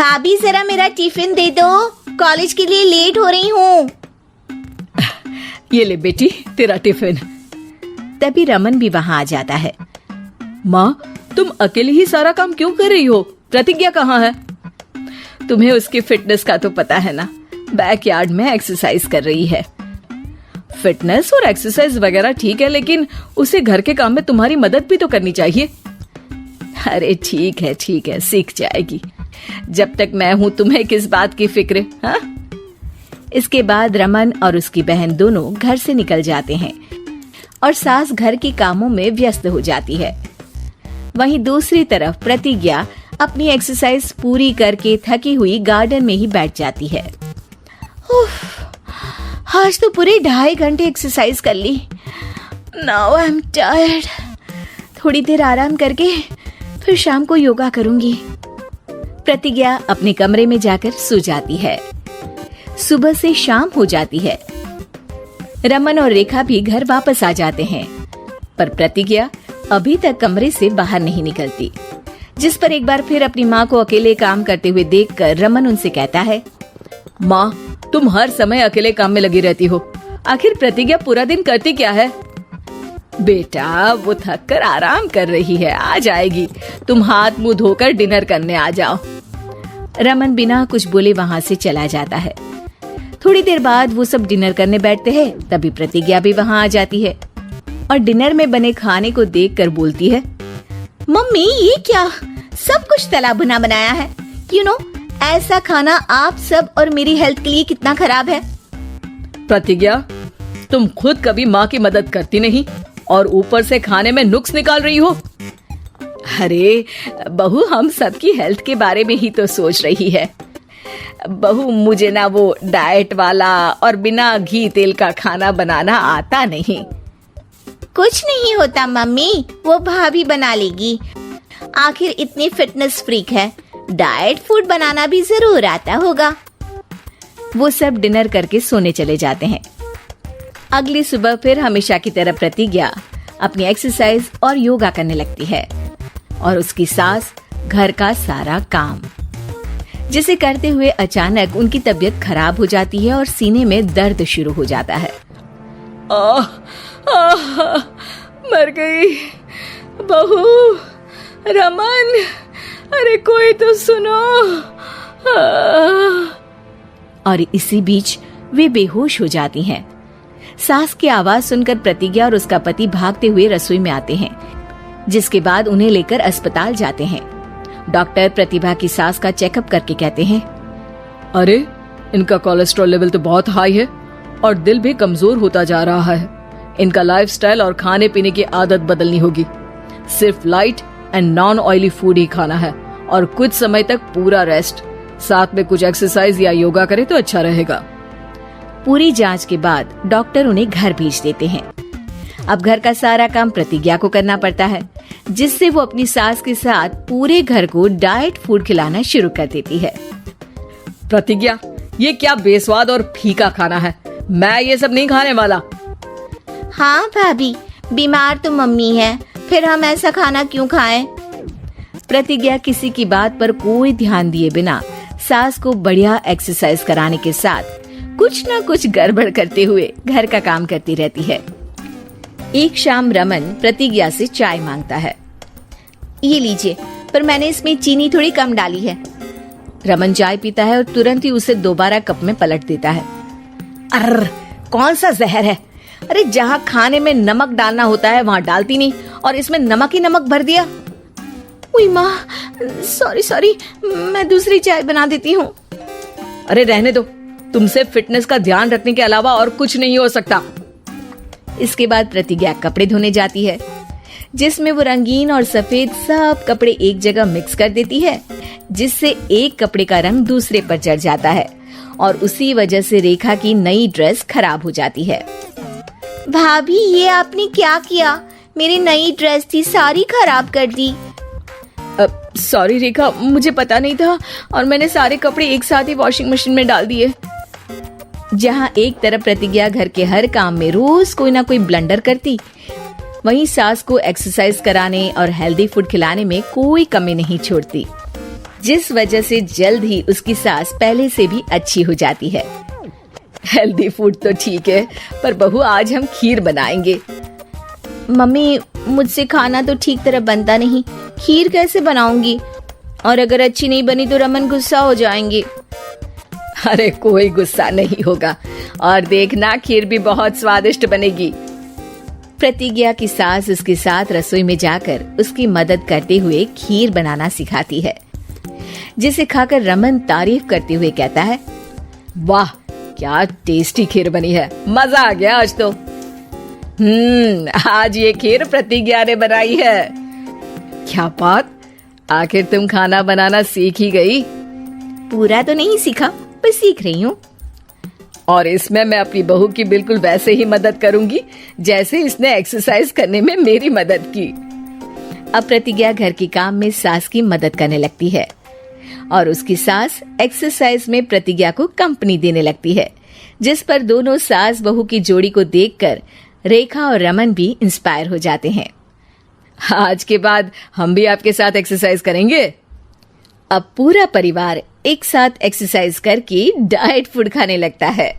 भाभी जरा मेरा टिफिन दे दो, कॉलेज के लिए लेट हो रही हूँ। ये ले बेटी तेरा टिफिन। तभी रमन भी वहाँ आ जाता है। माँ, तुम अकेले ही सारा काम क्यों कर रही हो? प्रतिज्ञा कहाँ है? तुम्हें उसकी फिटनेस का तो पता है ना, बैकयार्ड में एक्सरसाइज कर रही है। फिटनेस और एक्सरसाइज वगैरह ठीक है, लेकिन उसे घर के काम में तुम्हारी मदद भी तो करनी चाहिए। अरे ठीक है, सीख जाएगी। जब तक मैं हूँ तुम्हें किस बात की फिक्र, हाँ? इसके बाद रमन और उसकी बहन दोनों घर से निकल जाते हैं और सास घर के कामों में व्यस्त हो जाती है। वहीं दूसरी तरफ प्रतिज्ञा अपनी एक्सरसाइज पूरी करके थकी हुई गार्डन में ही बैठ जाती है। आज तो पूरे 2.5 घंटे एक्सरसाइज कर ली। Now I am tired. थोड़ी देर आराम करके फिर शाम को योगा करूंगी। प्रतिज्ञा अपने कमरे में जाकर सो जाती है। सुबह से शाम हो जाती है। रमन और रेखा भी घर वापस आ जाते हैं, पर प्रतिज्ञा अभी तक कमरे से बाहर नहीं निकलती, जिस पर एक बार फिर अपनी माँ को अकेले काम करते हुए देखकर रमन उनसे कहता है, माँ, तुम हर समय अकेले काम में लगी रहती हो। आखिर प्रतिज्ञा पूरा दिन करती क्या है? बेटा वो थक कर आराम कर रही है, आ जाएगी। तुम हाथ मुंह धोकर डिनर करने आ जाओ। रमन बिना कुछ बोले वहाँ से चला जाता है। थोड़ी देर बाद वो सब डिनर करने बैठते हैं। तभी प्रतिज्ञा भी वहाँ आ जाती है और डिनर में बने खाने को देखकर बोलती है, मम्मी ये क्या, सब कुछ तला भुना बनाया है। यू नो, ऐसा खाना आप सब और मेरी हेल्थ के लिए कितना खराब है। प्रतिज्ञा, तुम खुद कभी माँ की मदद करती नहीं और ऊपर से खाने में नुक्स निकाल रही हो। अरे बहू, हम सबकी हेल्थ के बारे में ही तो सोच रही है। बहू, मुझे ना वो डाइट वाला और बिना घी तेल का खाना बनाना आता नहीं। कुछ नहीं होता मम्मी, वो भाभी बना लेगी। आखिर इतनी फिटनेस फ्रीक है, डाइट फूड बनाना भी जरूर आता होगा। वो सब डिनर करके सोने चले जाते हैं। अगली सुबह फिर हमेशा की तरह प्रतिज्ञा अपनी एक्सरसाइज और योगा करने लगती है और उसकी सास घर का सारा काम, जिसे करते हुए अचानक उनकी तबीयत खराब हो जाती है और सीने में दर्द शुरू हो जाता है। मर गई बहू। रमन, अरे कोई तो सुनो। और इसी बीच वे बेहोश हो जाती हैं। सास की आवाज सुनकर प्रतिज्ञा और उसका पति भागते हुए रसोई में आते हैं, जिसके बाद उन्हें लेकर अस्पताल जाते हैं। डॉक्टर प्रतिभा की सास का चेकअप करके कहते हैं, अरे इनका कोलेस्ट्रॉल लेवल तो बहुत हाई है और दिल भी कमजोर होता जा रहा है। इनका लाइफस्टाइल और खाने पीने की आदत बदलनी होगी। सिर्फ light and non oily food ही खाना है और कुछ समय तक पूरा रेस्ट, साथ में कुछ एक्सरसाइज या योगा करे तो अच्छा रहेगा। पूरी जांच के बाद डॉक्टर उन्हें घर भेज देते हैं। अब घर का सारा काम प्रतिज्ञा को करना पड़ता है, जिससे वो अपनी सास के साथ पूरे घर को डाइट फूड खिलाना शुरू कर देती है। प्रतिज्ञा, ये क्या बेस्वाद और फीका खाना है, मैं ये सब नहीं खाने वाला। हाँ भाभी, बीमार तो मम्मी है, फिर हम ऐसा खाना क्यों खाएं? प्रतिज्ञा किसी की बात पर कोई ध्यान दिए बिना सास को बढ़िया एक्सरसाइज कराने के साथ कुछ न कुछ गड़बड़ करते हुए घर का काम करती रहती है। एक शाम रमन प्रतिज्ञा से चाय मांगता है। ये लीजिए, पर मैंने इसमें चीनी थोड़ी कम डाली है। रमन चाय पीता है और तुरंत ही उसे दोबारा कप में पलट देता है। अर्र, कौन सा जहर है? अरे जहाँ खाने में नमक डालना होता है वहाँ डालती नहीं और इसमें नमक ही नमक भर दिया। उई माँ, सॉरी, मैं दूसरी चाय बना देती हूँ। अरे रहने दो, तुमसे फिटनेस का ध्यान रखने के अलावा और कुछ नहीं हो सकता। इसके बाद प्रतिज्ञा कपड़े धोने जाती है, जिसमें वो रंगीन और सफेद सब कपड़े एक जगह मिक्स कर देती है, जिससे एक कपड़े का रंग दूसरे पर चढ़ जाता है और उसी वजह से रेखा की नई ड्रेस खराब हो जाती है। भाभी, ये आपने क्या किया? मेरी नई ड्रेस थी, सारी खराब कर दी। सॉरी रेखा, मुझे पता नहीं था और मैंने सारे कपड़े एक साथ ही वॉशिंग मशीन में डाल दिए। जहाँ एक तरफ प्रतिज्ञा घर के हर काम में रोज कोई ना कोई ब्लंडर करती, वहीं सास को एक्सरसाइज कराने और हेल्दी फूड खिलाने में कोई कमी नहीं छोड़ती। जिस वजह से जल्द ही उसकी सांस पहले से भी अच्छी हो जाती है। हेल्दी फूड तो ठीक है, पर बहू आज हम खीर बनाएंगे। मम्मी, मुझसे खाना तो ठीक तरह बनता नहीं, खीर कैसे बनाऊंगी? और अगर अच्छी नहीं बनी तो रमन गुस्सा हो जाएंगे। अरे कोई गुस्सा नहीं होगा, और देखना खीर भी बहुत स्वादिष्ट बनेगी। प्रतिज्ञा की सास उसके साथ रसोई में जाकर उसकी मदद करते हुए खीर बनाना सिखाती है, जिसे खाकर रमन तारीफ करते हुए कहता है, वाह क्या टेस्टी खीर बनी है, मजा आ गया आज तो। आज ये खीर प्रतिज्ञा ने बनाई है। क्या बात, आखिर तुम खाना बनाना सीख ही गई? पूरा तो नहीं सीखा, पर सीख रही हूँ। और इसमें मैं अपनी बहू की बिल्कुल वैसे ही मदद करूंगी जैसे इसने एक्सरसाइज करने में मेरी मदद की। अब प्रतिज्ञा घर के काम में सास की मदद करने लगती है और उसकी सास एक्सरसाइज में प्रतिज्ञा को कंपनी देने लगती है, जिस पर दोनों सास बहू की जोड़ी को देखकर रेखा और रमन भी इंस्पायर हो जाते हैं। आज के बाद हम भी आपके साथ एक्सरसाइज करेंगे। अब पूरा परिवार एक साथ एक्सरसाइज करके डाइट फूड खाने लगता है।